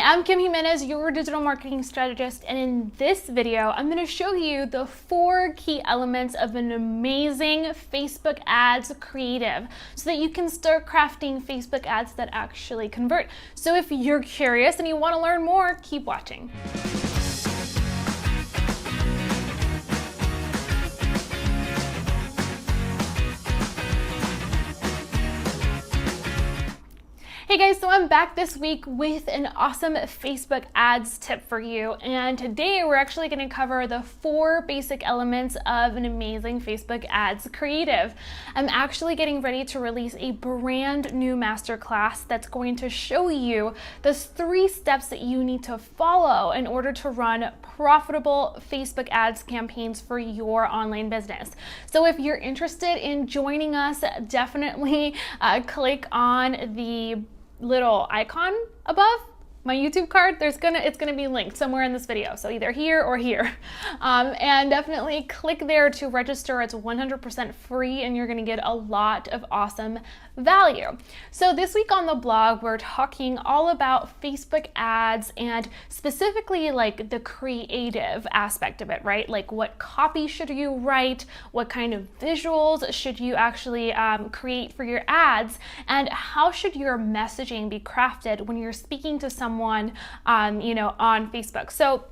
I'm Kim Jimenez, your digital marketing strategist, and in this video, I'm going to show you the 4 key elements of an amazing Facebook ads creative so that you can start crafting Facebook ads that actually convert. So if you're curious and you want to learn more, keep watching. Hey guys, so I'm back this week with an awesome Facebook ads tip for you, and today we're actually going to cover the 4 basic elements of an amazing Facebook ads creative. I'm actually getting ready to release a brand new masterclass that's going to show you the 3 steps that you need to follow in order to run profitable Facebook ads campaigns for your online business. So if you're interested in joining us, definitely click on the little icon above my YouTube card. It's gonna be linked somewhere in this video, so either here or here. And definitely click there to register. It's 100% free and you're gonna get a lot of awesome value. So this week on the blog, we're talking all about Facebook ads and specifically like the creative aspect of it, right? Like what copy should you write? What kind of visuals should you actually create for your ads? And how should your messaging be crafted when you're speaking to someone on Facebook? So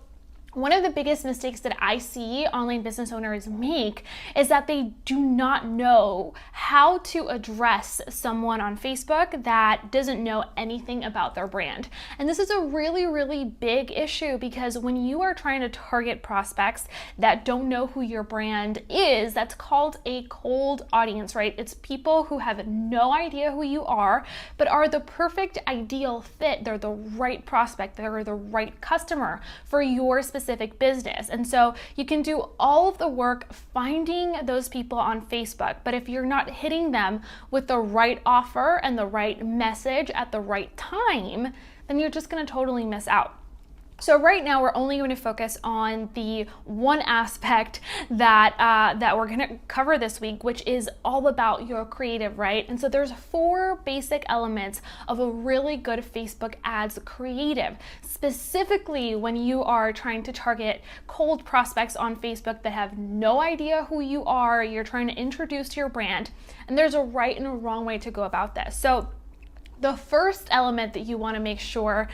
one of the biggest mistakes that I see online business owners make is that they do not know how to address someone on Facebook that doesn't know anything about their brand. And this is a really, really big issue because when you are trying to target prospects that don't know who your brand is, that's called a cold audience, right? It's people who have no idea who you are, but are the perfect ideal fit. They're the right prospect. They're the right customer for your specific business. And so you can do all of the work finding those people on Facebook, but if you're not hitting them with the right offer and the right message at the right time, then you're just going to totally miss out. So right now we're only going to focus on the one aspect that we're going to cover this week, which is all about your creative, right? And so there's 4 basic elements of a really good Facebook ads creative, specifically when you are trying to target cold prospects on Facebook that have no idea who you are. You're trying to introduce your brand, and there's a right and a wrong way to go about this. So the first element that you want to make sure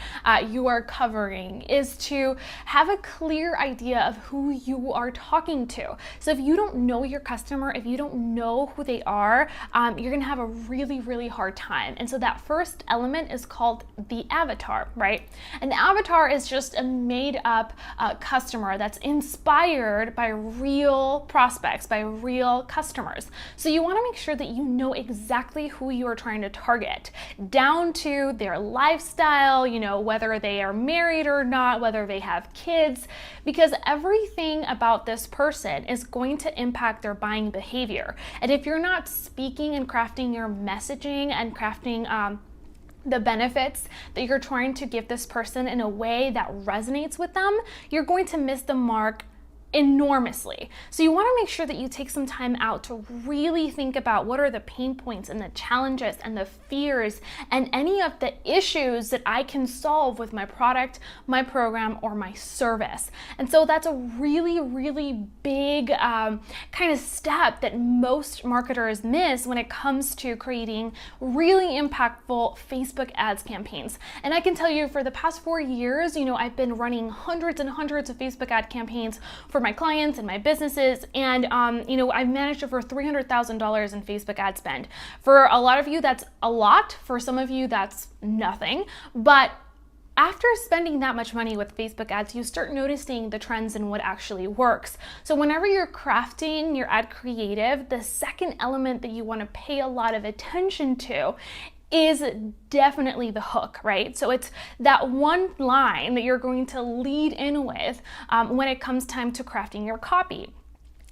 you are covering is to have a clear idea of who you are talking to. So if you don't know your customer, if you don't know who they are, you're going to have a really, really hard time. And so that first element is called the avatar, right? An avatar is just a made up customer that's inspired by real prospects, by real customers. So you want to make sure that you know exactly who you are trying to target, down to their lifestyle, whether they are married or not, whether they have kids, because everything about this person is going to impact their buying behavior. And if you're not speaking and crafting your messaging and crafting the benefits that you're trying to give this person in a way that resonates with them, you're going to miss the mark enormously. So you want to make sure that you take some time out to really think about what are the pain points and the challenges and the fears and any of the issues that I can solve with my product, my program, or my service. And so that's a really, really big kind of step that most marketers miss when it comes to creating really impactful Facebook ads campaigns. And I can tell you for the past 4 years, I've been running hundreds and hundreds of Facebook ad campaigns for my clients and my businesses, and I've managed over $300,000 in Facebook ad spend. For a lot of you, that's a lot. For some of you, that's nothing. But after spending that much money with Facebook ads, you start noticing the trends and what actually works. So whenever you're crafting your ad creative, the second element that you want to pay a lot of attention to is definitely the hook, right? So it's that one line that you're going to lead in with when it comes time to crafting your copy.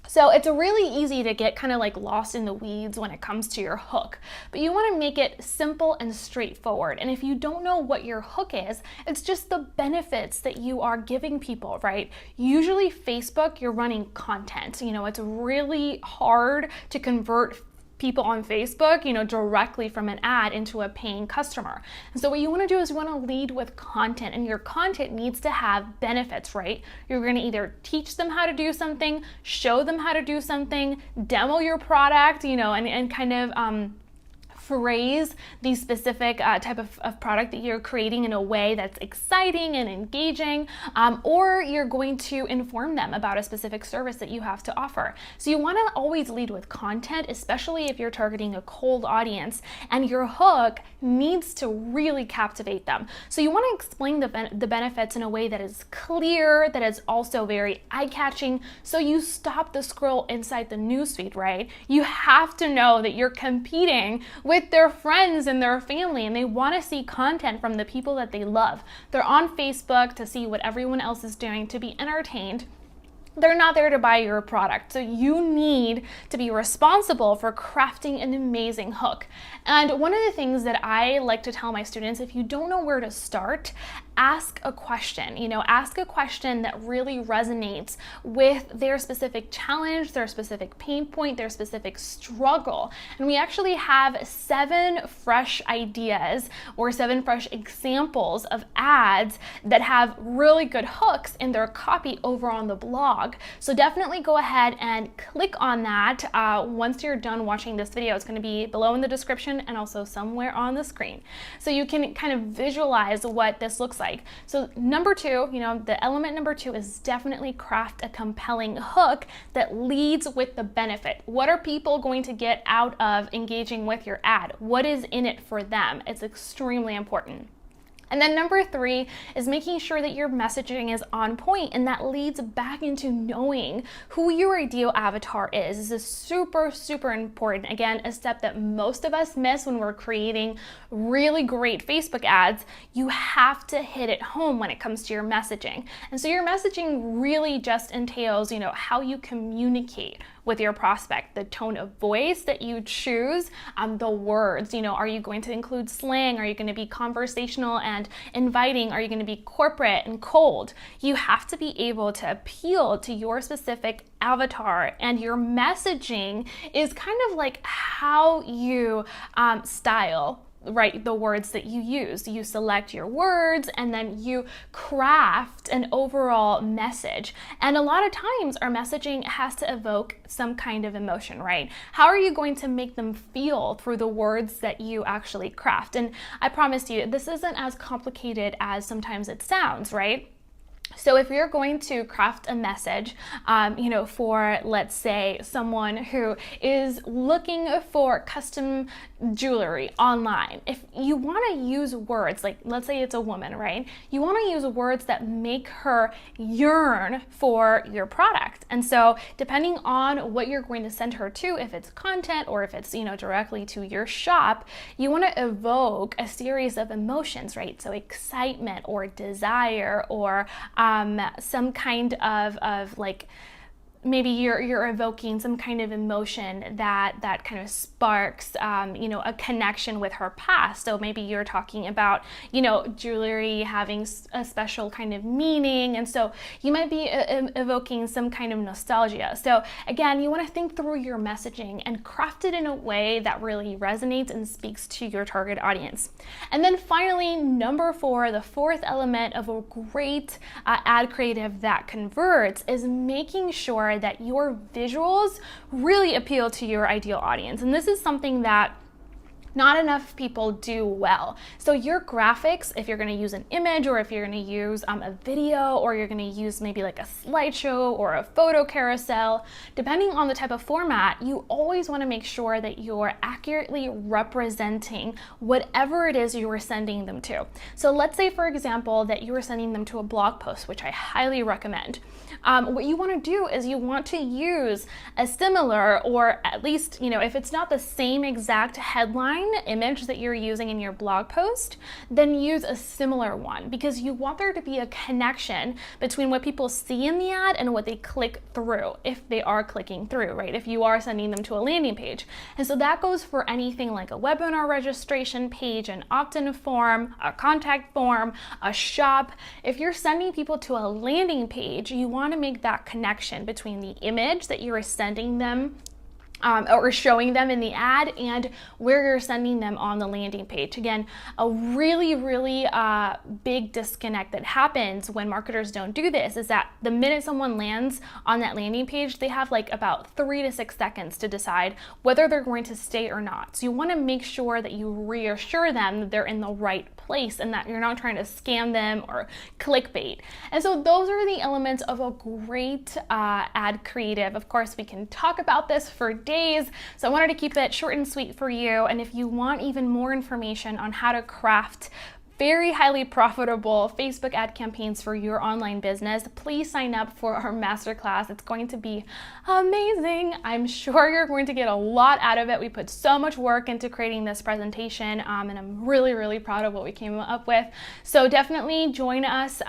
So it's really easy to get kind of like lost in the weeds when it comes to your hook, but you want to make it simple and straightforward. And if you don't know what your hook is, it's just the benefits that you are giving people, right? Usually Facebook, you're running content. It's really hard to convert people on Facebook, directly from an ad into a paying customer. And so what you want to do is you want to lead with content, and your content needs to have benefits, right? You're going to either teach them how to do something, show them how to do something, demo your product, and kind of phrase the specific type of product that you're creating in a way that's exciting and engaging, or you're going to inform them about a specific service that you have to offer. So you want to always lead with content, especially if you're targeting a cold audience, and your hook needs to really captivate them. So you want to explain the benefits in a way that is clear, that is also very eye-catching, so you stop the scroll inside the newsfeed, right? You have to know that you're competing with their friends and their family, and they want to see content from the people that they love. They're on Facebook to see what everyone else is doing, to be entertained. They're not there to buy your product. So you need to be responsible for crafting an amazing hook. And one of the things that I like to tell my students, if you don't know where to start, ask a question. Ask a question that really resonates with their specific challenge, their specific pain point, their specific struggle. And we actually have 7 fresh ideas or 7 fresh examples of ads that have really good hooks in their copy over on the blog. So definitely go ahead and click on that once you're done watching this video. It's going to be below in the description and also somewhere on the screen. So you can kind of visualize what this looks like. So number 2, the element number 2 is definitely craft a compelling hook that leads with the benefit. What are people going to get out of engaging with your ad? What is in it for them? It's extremely important. And then number 3 is making sure that your messaging is on point, and that leads back into knowing who your ideal avatar is. This is super, super important. Again, a step that most of us miss when we're creating really great Facebook ads. You have to hit it home when it comes to your messaging. And so your messaging really just entails, how you communicate with your prospect, the tone of voice that you choose, the words, are you going to include slang? Are you going to be conversational and inviting? Are you going to be corporate and cold? You have to be able to appeal to your specific avatar, and your messaging is kind of like how you style, right, the words that you use. You select your words and then you craft an overall message. And a lot of times our messaging has to evoke some kind of emotion, right? How are you going to make them feel through the words that you actually craft? And I promise you, this isn't as complicated as sometimes it sounds, right? So if you're going to craft a message, for, let's say, someone who is looking for custom jewelry online, if you want to use words, like let's say it's a woman, right? You want to use words that make her yearn for your product. And so depending on what you're going to send her to, if it's content or if it's, directly to your shop, you want to evoke a series of emotions, right? So excitement or desire or some kind of like, maybe you're evoking some kind of emotion that kind of sparks, a connection with her past. So maybe you're talking about, jewelry having a special kind of meaning. And so you might be evoking some kind of nostalgia. So again, you want to think through your messaging and craft it in a way that really resonates and speaks to your target audience. And then finally, number 4, the 4th element of a great ad creative that converts is making sure that your visuals really appeal to your ideal audience. And this is something that not enough people do well. So your graphics, if you're going to use an image or if you're going to use a video or you're going to use maybe like a slideshow or a photo carousel, depending on the type of format, you always want to make sure that you're accurately representing whatever it is you are sending them to. So let's say, for example, that you are sending them to a blog post, which I highly recommend. What you want to do is you want to use a similar, or at least, if it's not the same exact headline image that you're using in your blog post, then use a similar one, because you want there to be a connection between what people see in the ad and what they click through, if they are clicking through, right? If you are sending them to a landing page. And so that goes for anything like a webinar registration page, an opt-in form, a contact form, a shop. If you're sending people to a landing page, you want to make that connection between the image that you're sending them or showing them in the ad, and where you're sending them on the landing page. Again, a really big disconnect that happens when marketers don't do this is that the minute someone lands on that landing page, they have like about 3 to 6 seconds to decide whether they're going to stay or not. So you want to make sure that you reassure them that they're in the right place and that you're not trying to scam them or clickbait. And so those are the elements of a great ad creative. Of course, we can talk about this for days, so I wanted to keep it short and sweet for you. And if you want even more information on how to craft very highly profitable Facebook ad campaigns for your online business, please sign up for our masterclass. It's going to be amazing. I'm sure you're going to get a lot out of it. We put so much work into creating this presentation, and I'm really proud of what we came up with. So definitely join us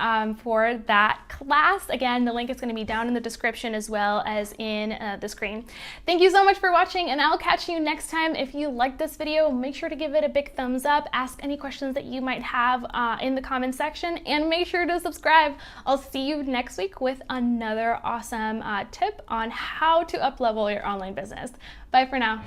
for that class. Again, the link is going to be down in the description as well as in the screen. Thank you so much for watching, and I'll catch you next time. If you liked this video, make sure to give it a big thumbs up. Ask any questions that you might have in the comment section, and make sure to subscribe. I'll see you next week with another awesome tip on how to up-level your online business. Bye for now.